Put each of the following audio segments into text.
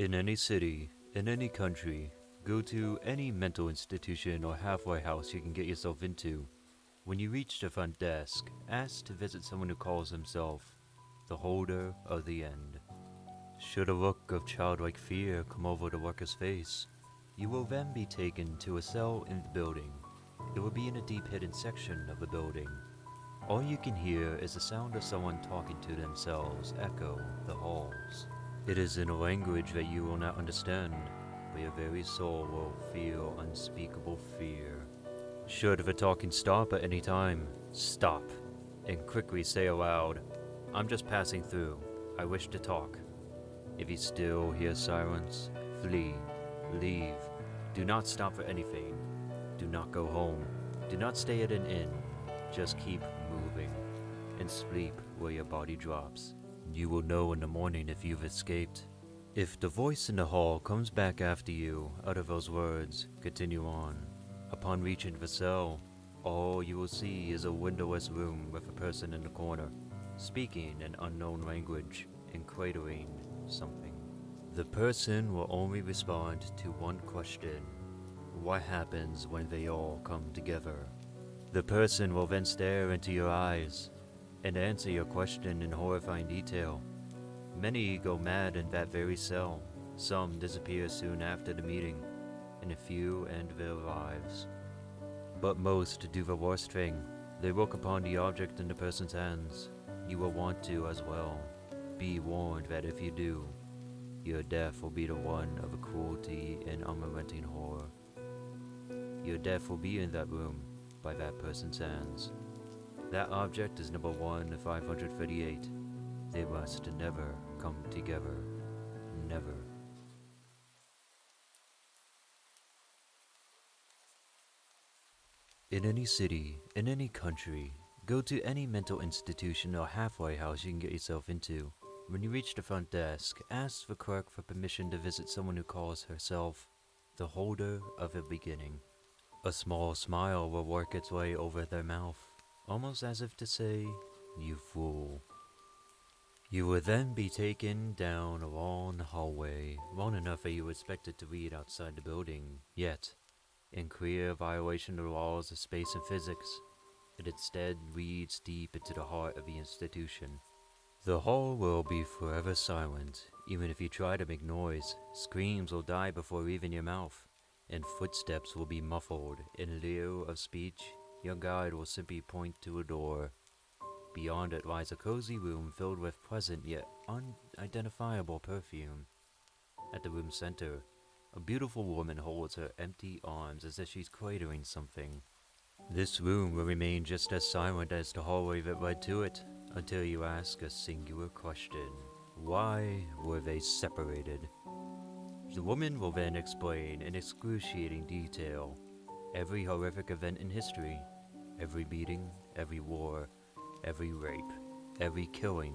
In any city, in any country, go to any mental institution or halfway house you can get yourself into. When you reach the front desk, ask to visit someone who calls himself the holder of the end. Should a look of childlike fear come over the worker's face, you will then be taken to a cell in the building. It will be in a deep hidden section of the building. All you can hear is the sound of someone talking to themselves echo the halls. It is in a language that you will not understand, but your very soul will feel unspeakable fear. Should the talking stop at any time, stop, and quickly say aloud, "I'm just passing through. I wish to talk." If you still hear silence, flee, leave. Do not stop for anything. Do not go home. Do not stay at an inn. Just keep moving, and sleep where your body drops. You will know in the morning if you've escaped. If the voice in the hall comes back after you, out of those words, continue on. Upon reaching the cell, all you will see is a windowless room with a person in the corner, speaking an unknown language and cradling something. The person will only respond to one question: what happens when they all come together? The person will then stare into your eyes and answer your question in horrifying detail. Many go mad in that very cell. Some disappear soon after the meeting, and a few end their lives. But most do the worst thing. They look upon the object in the person's hands. You will want to as well. Be warned that if you do, your death will be the one of a cruelty and unrelenting horror. Your death will be in that room, by that person's hands. That object is number 1-538. They must never come together. Never. In any city, in any country, go to any mental institution or halfway house you can get yourself into. When you reach the front desk, ask the clerk for permission to visit someone who calls herself the holder of a beginning. A small smile will work its way over their mouth, almost as if to say, "You fool." You will then be taken down a long hallway, long enough that you expect it to read outside the building, yet, in clear violation of the laws of space and physics, it instead reads deep into the heart of the institution. The hall will be forever silent. Even if you try to make noise, screams will die before leaving your mouth, and footsteps will be muffled. In lieu of speech, your guide will simply point to a door. Beyond it lies a cozy room filled with pleasant yet unidentifiable perfume. At the room's center, a beautiful woman holds her empty arms as if she's cradling something. This room will remain just as silent as the hallway that led to it, until you ask a singular question. Why were they separated? The woman will then explain in excruciating detail every horrific event in history, every beating, every war, every rape, every killing.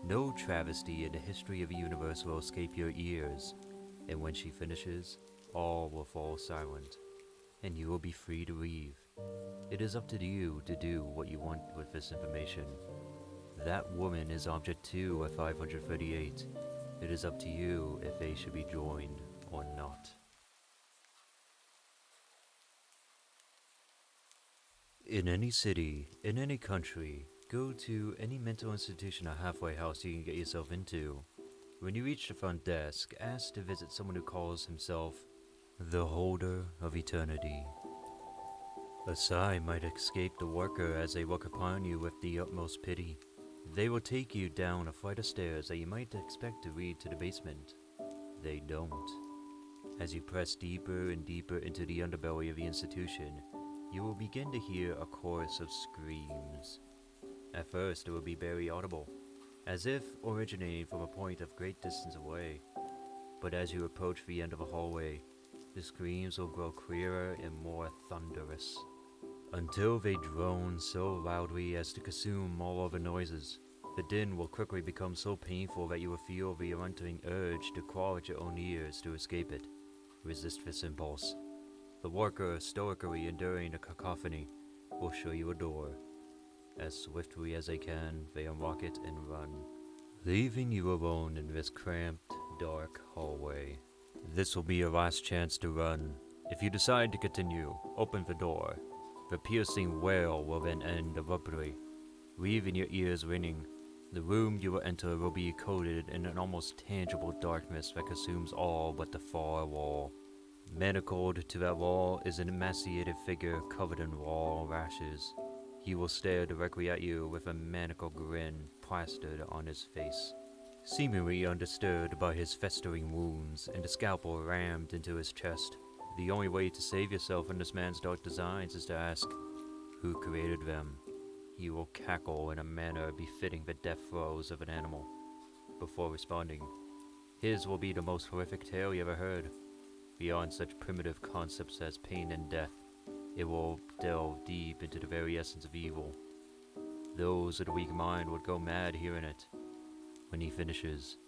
No travesty in the history of the universe will escape your ears, and when she finishes, all will fall silent, and you will be free to leave. It is up to you to do what you want with this information. That woman is Object 2 at 538. It is up to you if they should be joined or not. In any city, in any country, go to any mental institution or halfway house you can get yourself into. When you reach the front desk, ask to visit someone who calls himself the holder of eternity. A sigh might escape the worker as they look upon you with the utmost pity. They will take you down a flight of stairs that you might expect to lead to the basement. They don't. As you press deeper and deeper into the underbelly of the institution, you will begin to hear a chorus of screams. At first, it will be barely audible, as if originating from a point of great distance away. But as you approach the end of a hallway, the screams will grow clearer and more thunderous, until they drone so loudly as to consume all other noises. The din will quickly become so painful that you will feel the unrelenting urge to crawl at your own ears to escape it. Resist this impulse. The worker, stoically enduring the cacophony, will show you a door. As swiftly as they can, they unlock it and run, leaving you alone in this cramped, dark hallway. This will be your last chance to run. If you decide to continue, open the door. The piercing wail will then end abruptly, leaving your ears ringing. The room you will enter will be coated in an almost tangible darkness that consumes all but the far wall. Manacled to that wall is an emaciated figure covered in raw rashes. He will stare directly at you with a maniacal grin plastered on his face. Seemingly undisturbed by his festering wounds and a scalpel rammed into his chest, the only way to save yourself from this man's dark designs is to ask, who created them? He will cackle in a manner befitting the death throes of an animal. Before responding, his will be the most horrific tale you ever heard. Beyond such primitive concepts as pain and death, it will delve deep into the very essence of evil. Those of the weak mind would go mad hearing it. When he finishes,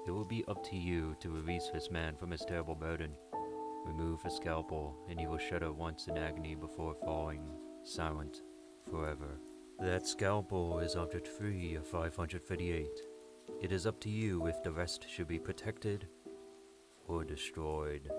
it will be up to you to release this man from his terrible burden. Remove the scalpel, and he will shudder once in agony before falling, silent, forever. That scalpel is object 3 of 538. It is up to you if the rest should be protected or destroyed.